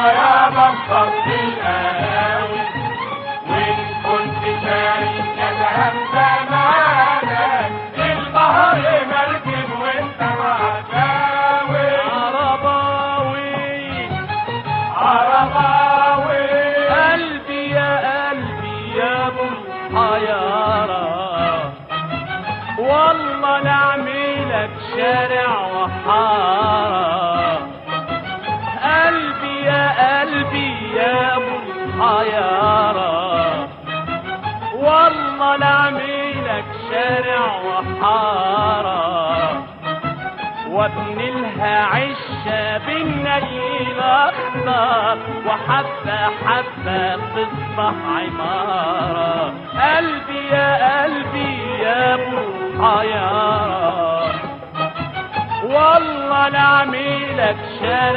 يا بطل القهاوي، وإن كنت شايف يا سلام زمانك البحر مركب وانت معداوي. عرباوي عرباوي قلبي يا ابو الحيارة، والله نعملك شارع وحارة. قلبي يا ابو الحيارة، والله نعملك شارع وحارة. وابني لها عشة بالنيل اخضر، وحبة حبة تصبح عمارة. قلبي يا ابو الحيارة، والله نعملك شارع